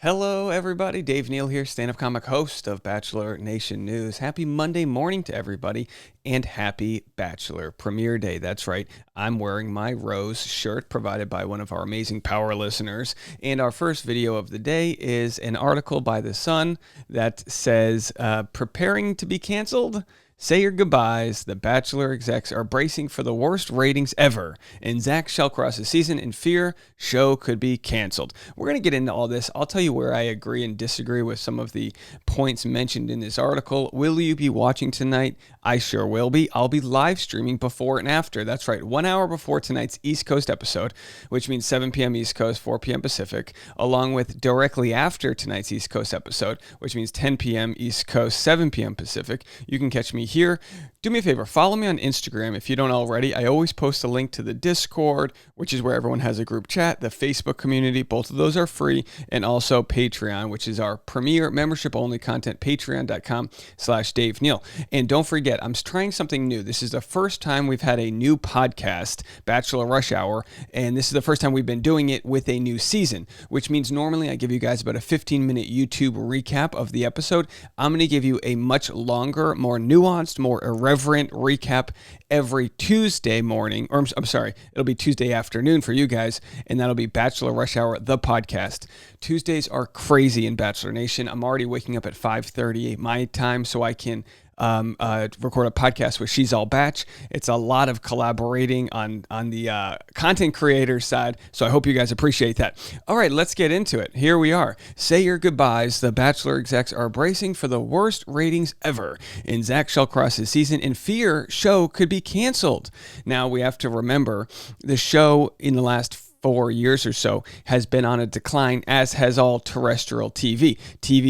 Hello, everybody. Dave Neal here, stand-up comic host of Bachelor Nation News. Happy Monday morning to everybody, and happy Bachelor premiere day. That's right. I'm wearing my rose shirt provided by one of our amazing power listeners. And our first video of the day is an article by The Sun that says, preparing to be canceled? Say your goodbyes. The Bachelor execs are bracing for the worst ratings ever. And Zach Shallcross's season in fear, show could be canceled. We're going to get into all this. I'll tell you where I agree and disagree with some of the points mentioned in this article. Will you be watching tonight? I sure will be. I'll be live streaming before and after. That's right, 1 hour before tonight's East Coast episode, which means 7 p.m. East Coast, 4 p.m. Pacific, along with directly after tonight's East Coast episode, which means 10 p.m. East Coast, 7 p.m. Pacific. You can catch me here. Do me a favor, follow me on Instagram if you don't already. I always post a link to the Discord, which is where everyone has a group chat, the Facebook community, both of those are free, and also Patreon, which is our premier membership-only content, patreon.com/Dave Neal. And don't forget, I'm trying something new. This is the first time we've had a new podcast, Bachelor Rush Hour, and this is the first time we've been doing it with a new season, which means normally I give you guys about a 15-minute YouTube recap of the episode. I'm going to give you a much longer, more nuanced, more irreverent recap every Tuesday morning, or I'm sorry, it'll be Tuesday afternoon for you guys, and that'll be Bachelor Rush Hour, the podcast. Tuesdays are crazy in Bachelor Nation. I'm already waking up at 5:30 my time so I can record a podcast with She's All Batch. It's a lot of collaborating on the content creator side, so I hope you guys appreciate that. All right, let's get into it. Here we are. Say your goodbyes. The Bachelor execs are bracing for the worst ratings ever. In Zach Shallcross's season in fear, show could be canceled. Now, we have to remember the show in the last 4 years or so has been on a decline, as has all terrestrial TV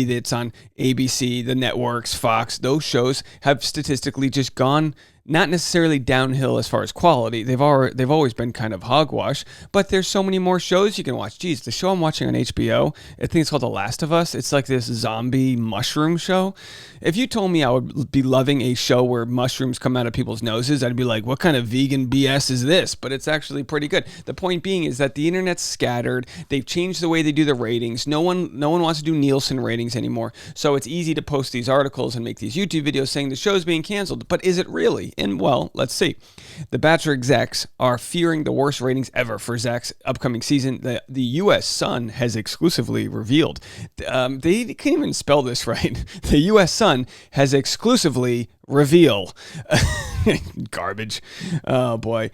that's on ABC, the networks, Fox. Those shows have statistically just gone not necessarily downhill as far as quality. They've always been kind of hogwash, but there's so many more shows you can watch. Geez, the show I'm watching on HBO, I think it's called The Last of Us. It's like this zombie mushroom show. If you told me I would be loving a show where mushrooms come out of people's noses, I'd be like, what kind of vegan BS is this? But it's actually pretty good. The point being is that the internet's scattered. They've changed the way they do the ratings. No one wants to do Nielsen ratings anymore. So it's easy to post these articles and make these YouTube videos saying the show's being canceled. But is it really? And well, let's see. The Bachelor execs are fearing the worst ratings ever for Zach's upcoming season. The U.S. Sun has exclusively revealed. They can't even spell this right. The U.S. Sun has exclusively reveal. Garbage. Oh boy.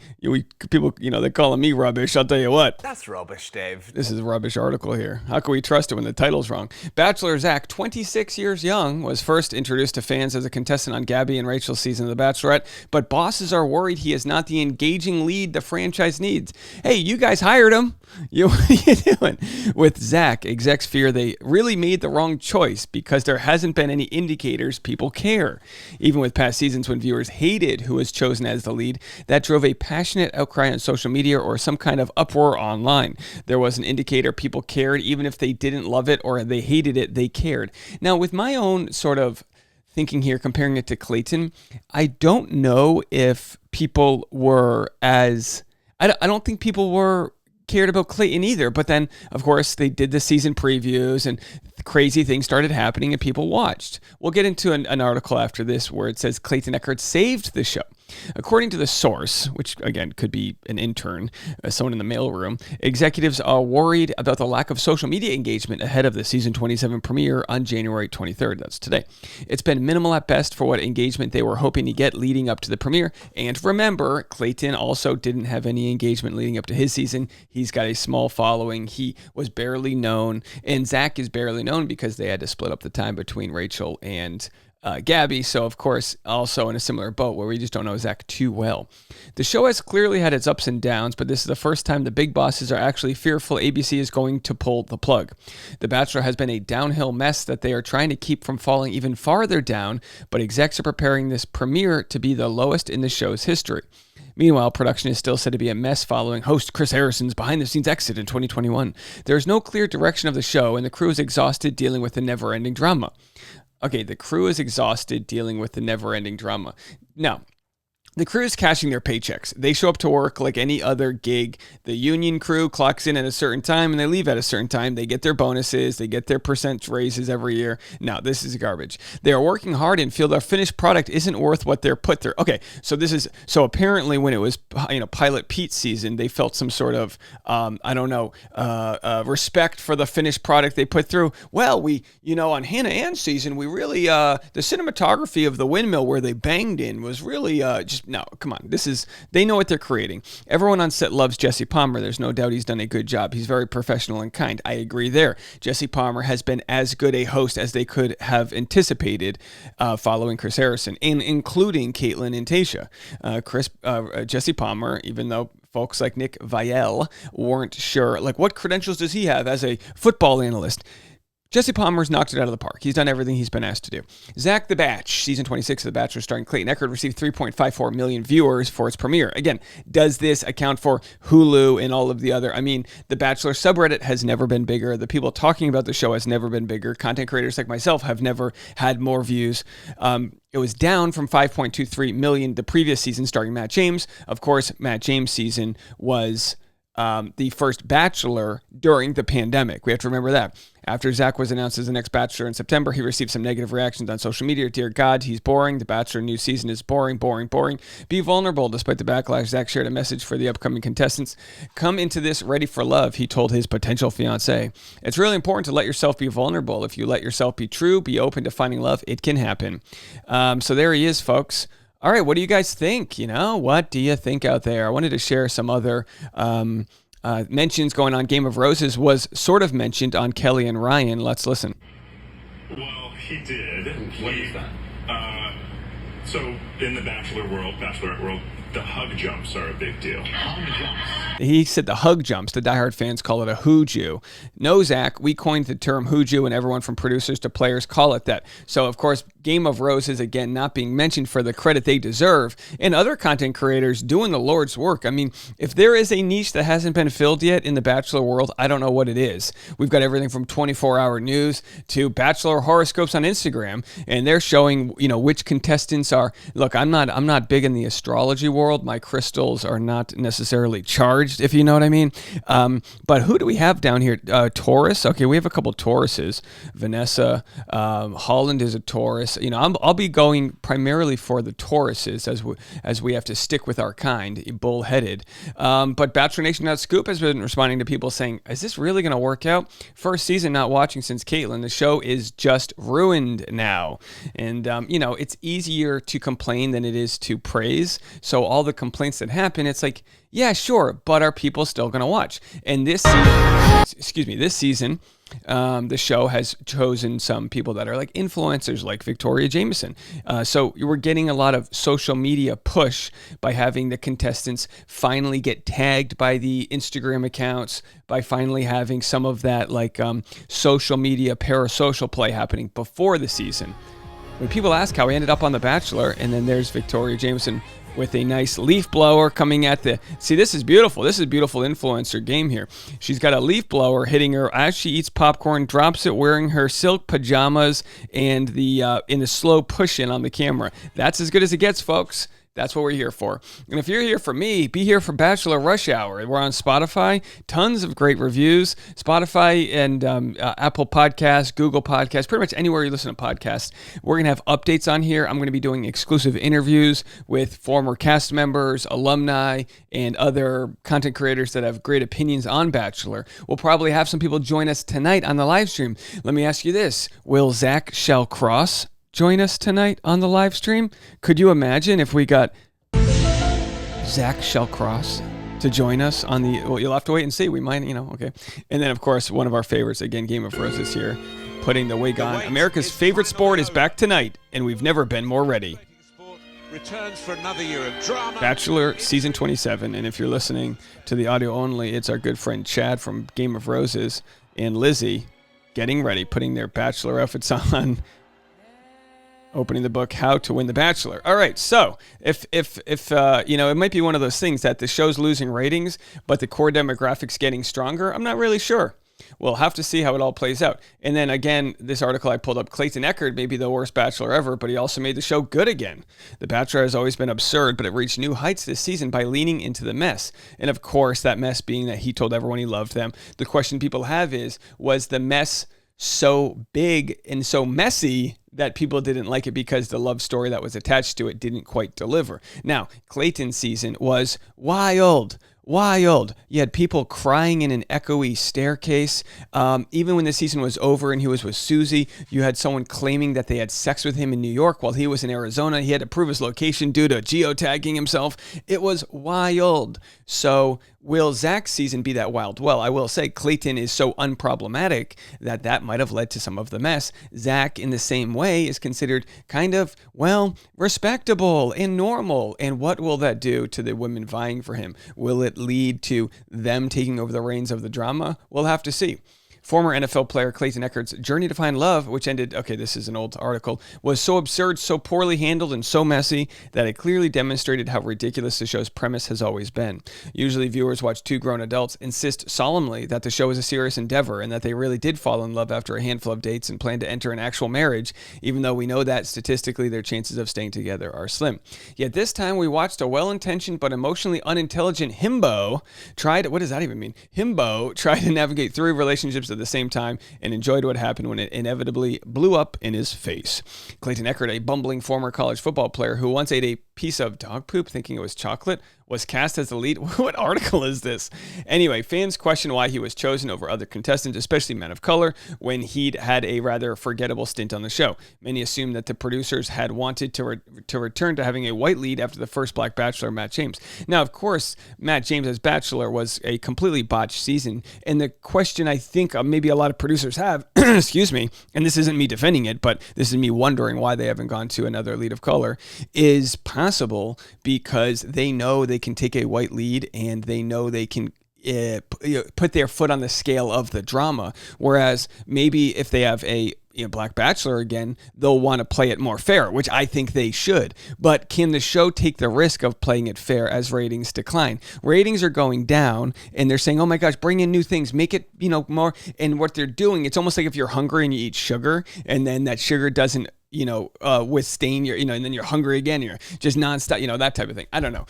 People, they're calling me rubbish. I'll tell you what. That's rubbish, Dave. This is a rubbish article here. How can we trust it when the title's wrong? Bachelor Zach, 26 years young, was first introduced to fans as a contestant on Gabby and Rachel's season of The Bachelorette, but bosses are worried he is not the engaging lead the franchise needs. Hey, you guys hired him. What are you doing? With Zach, execs fear they really made the wrong choice because there hasn't been any indicators people care. Even with past seasons when viewers hated who was chosen as the lead, that drove a passionate outcry on social media or some kind of uproar online. There was an indicator people cared, even if they didn't love it or they hated it, they cared. Now, with my own sort of thinking here, comparing it to Clayton, I don't know if people were as... I don't think people were cared about Clayton either, but then of course they did the season previews and crazy things started happening and people watched. We'll get into an article after this where it says Clayton Echard saved the show. According to the source, which again could be an intern, someone in the mailroom, executives are worried about the lack of social media engagement ahead of the season 27 premiere on January 23rd. That's today. It's been minimal at best for what engagement they were hoping to get leading up to the premiere. And remember, Clayton also didn't have any engagement leading up to his season. He's got a small following. He was barely known, and Zach is barely known because they had to split up the time between Rachel and Gabby, so of course also in a similar boat where we just don't know Zach too well. The show has clearly had its ups and downs, but this is the first time the big bosses are actually fearful ABC is going to pull the plug. The Bachelor has been a downhill mess that they are trying to keep from falling even farther down, but execs are preparing this premiere to be the lowest in the show's history. Meanwhile, production is still said to be a mess following host Chris Harrison's behind-the-scenes exit in 2021. There is no clear direction of the show, and the crew is exhausted dealing with the never-ending drama. Okay, the crew is exhausted dealing with the never-ending drama. Now, the crew's cashing their paychecks. They show up to work like any other gig. The union crew clocks in at a certain time and they leave at a certain time. They get their bonuses. They get their percent raises every year. No, this is garbage. They are working hard and feel their finished product isn't worth what they're put through. Okay, so apparently when it was Pilot Pete's season, they felt some sort of respect for the finished product they put through. Well, on Hannah Ann's season, we really the cinematography of the windmill where they banged in was really no, come on. They know what they're creating. Everyone on set loves Jesse Palmer. There's no doubt he's done a good job. He's very professional and kind. I agree there. Jesse Palmer has been as good a host as they could have anticipated following Chris Harrison, and including Caitlin and Tasha. Jesse Palmer, even though folks like Nick Viall weren't sure, like, what credentials does he have as a football analyst? Jesse Palmer's knocked it out of the park. He's done everything he's been asked to do. Zach the Batch, season 26 of The Bachelor starring Clayton Echard, received 3.54 million viewers for its premiere. Again, does this account for Hulu and all of the other? I mean, The Bachelor subreddit has never been bigger. The people talking about the show has never been bigger. Content creators like myself have never had more views. It was down from 5.23 million the previous season starring Matt James. Of course, Matt James' season was the first Bachelor during the pandemic. We have to remember that. After Zach was announced as the next Bachelor in September, he received some negative reactions on social media. Dear God, he's boring. The Bachelor new season is boring, boring, boring. Be vulnerable. Despite the backlash, Zach shared a message for the upcoming contestants. Come into this ready for love, he told his potential fiancée. It's really important to let yourself be vulnerable. If you let yourself be true, be open to finding love, it can happen. So there he is, folks. All right, what do you guys think? What do you think out there? I wanted to share some other mentions going on. Game of Roses was sort of mentioned on Kelly and Ryan. Let's listen. Well, he did. What is that? So in the Bachelorette world, the hug jumps are a big deal. Hug jumps. He said the hug jumps. The diehard fans call it a hooju. No, Zach, we coined the term hooju, and everyone from producers to players call it that. So, of course, Game of Roses, again, not being mentioned for the credit they deserve, and other content creators doing the Lord's work. I mean, if there is a niche that hasn't been filled yet in the Bachelor world, I don't know what it is. We've got everything from 24-hour news to Bachelor horoscopes on Instagram, and they're showing, which contestants are. Look, I'm not big in the astrology world. My crystals are not necessarily charged, if you know what I mean. But who do we have down here? Taurus. Okay, we have a couple Tauruses. Vanessa Holland is a Taurus. I'll be going primarily for the Tauruses as we have to stick with our kind, bullheaded. But Bachelor Nation Scoop has been responding to people saying, "Is this really going to work out?" First season not watching since Caitlin. The show is just ruined now, and it's easier to complain than it is to praise. So all the complaints that happen, it's like, yeah, sure, but are people still going to watch? And this season, the show has chosen some people that are like influencers, like Victoria Jameson. So we're getting a lot of social media push by having the contestants finally get tagged by the Instagram accounts, by finally having some of that social media parasocial play happening before the season. When people ask how we ended up on The Bachelor, and then there's Victoria Jameson with a nice leaf blower coming at the... See, this is beautiful. This is beautiful influencer game here. She's got a leaf blower hitting her as she eats popcorn, drops it wearing her silk pajamas, and in the slow push-in on the camera. That's as good as it gets, folks. That's what we're here for. And if you're here for me, be here for Bachelor Rush Hour. We're on Spotify. Tons of great reviews. Spotify and Apple Podcasts, Google Podcasts, pretty much anywhere you listen to podcasts. We're going to have updates on here. I'm going to be doing exclusive interviews with former cast members, alumni, and other content creators that have great opinions on Bachelor. We'll probably have some people join us tonight on the live stream. Let me ask you this. Will Zach Shallcross join us tonight on the live stream? Could you imagine if we got Zach Shallcross to join us on the... Well, you'll have to wait and see. We might, okay. And then, of course, one of our favorites, again, Game of Roses here, putting the wig on. America's favorite sport is back tonight, and we've never been more ready. Returns for another year of drama. Bachelor Season 27, and if you're listening to the audio only, it's our good friend Chad from Game of Roses and Lizzie getting ready, putting their Bachelor outfits on, opening the book, How to Win the Bachelor. All right, so if it might be one of those things that the show's losing ratings, but the core demographic's getting stronger, I'm not really sure. We'll have to see how it all plays out. And then again, this article I pulled up, Clayton Echard may be the worst Bachelor ever, but he also made the show good again. The Bachelor has always been absurd, but it reached new heights this season by leaning into the mess. And of course, that mess being that he told everyone he loved them. The question people have is, was the mess so big and so messy that people didn't like it because the love story that was attached to it didn't quite deliver? Now, Clayton's season was wild. You had people crying in an echoey staircase. Even when the season was over and he was with Susie, you had someone claiming that they had sex with him in New York while he was in Arizona. He had to prove his location due to geotagging himself. It was wild. So will Zach's season be that wild? Well, I will say Clayton is so unproblematic that might have led to some of the mess. Zach, in the same way, is considered kind of, well, respectable and normal. And what will that do to the women vying for him? Will it lead to them taking over the reins of the drama? We'll have to see. Former NFL player Clayton Echard's journey to find love, which ended, this is an old article, was so absurd, so poorly handled, and so messy that it clearly demonstrated how ridiculous the show's premise has always been. Usually viewers watch two grown adults insist solemnly that the show is a serious endeavor and that they really did fall in love after a handful of dates and plan to enter an actual marriage, even though we know that statistically their chances of staying together are slim. Yet this time we watched a well-intentioned but emotionally unintelligent himbo try to navigate three relationships at the same time and enjoyed what happened when it inevitably blew up in his face. Clayton Echard, a bumbling former college football player who once ate a piece of dog poop thinking it was chocolate, was cast as the lead. What article is this? Anyway, fans question why he was chosen over other contestants, especially men of color, when he'd had a rather forgettable stint on the show. Many assume that the producers had wanted to return to having a white lead after the first Black Bachelor, Matt James. Now, of course, Matt James as Bachelor was a completely botched season, and the question I think maybe a lot of producers have, excuse me, and this isn't me defending it, but this is me wondering why they haven't gone to another lead of color, is possible because they know they can take a white lead and they know they can put their foot on the scale of the drama. Whereas maybe if they have a Black Bachelor again, they'll want to play it more fair, which I think they should. But can the show take the risk of playing it fair as ratings decline? Ratings are going down and they're saying, oh my gosh, bring in new things, make it, more. And what they're doing, it's almost like if you're hungry and you eat sugar and then that sugar doesn't withstand your, and then you're hungry again, you're just nonstop, that type of thing. I don't know.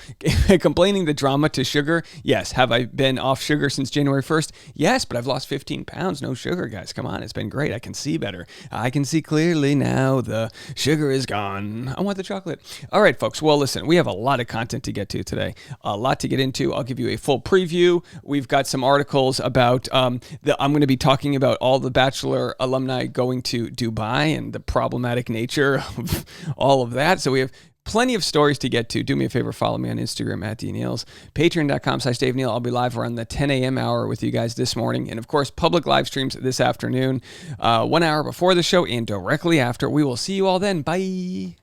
Complaining the drama to sugar. Yes. Have I been off sugar since January 1st? Yes, but I've lost 15 pounds. No sugar, guys. Come on. It's been great. I can see better. I can see clearly now. The sugar is gone. I want the chocolate. All right, folks. Well, listen, we have a lot of content to get to today, a lot to get into. I'll give you a full preview. We've got some articles about, I'm going to be talking about all the Bachelor alumni going to Dubai and the problematic nature of all of that. So we have plenty of stories to get to. Do me a favor, follow me on Instagram at DNeals, patreon.com/Dave Neal. I'll be live around the 10 a.m. hour with you guys this morning. And of course, public live streams this afternoon, 1 hour before the show and directly after. We will see you all then. Bye.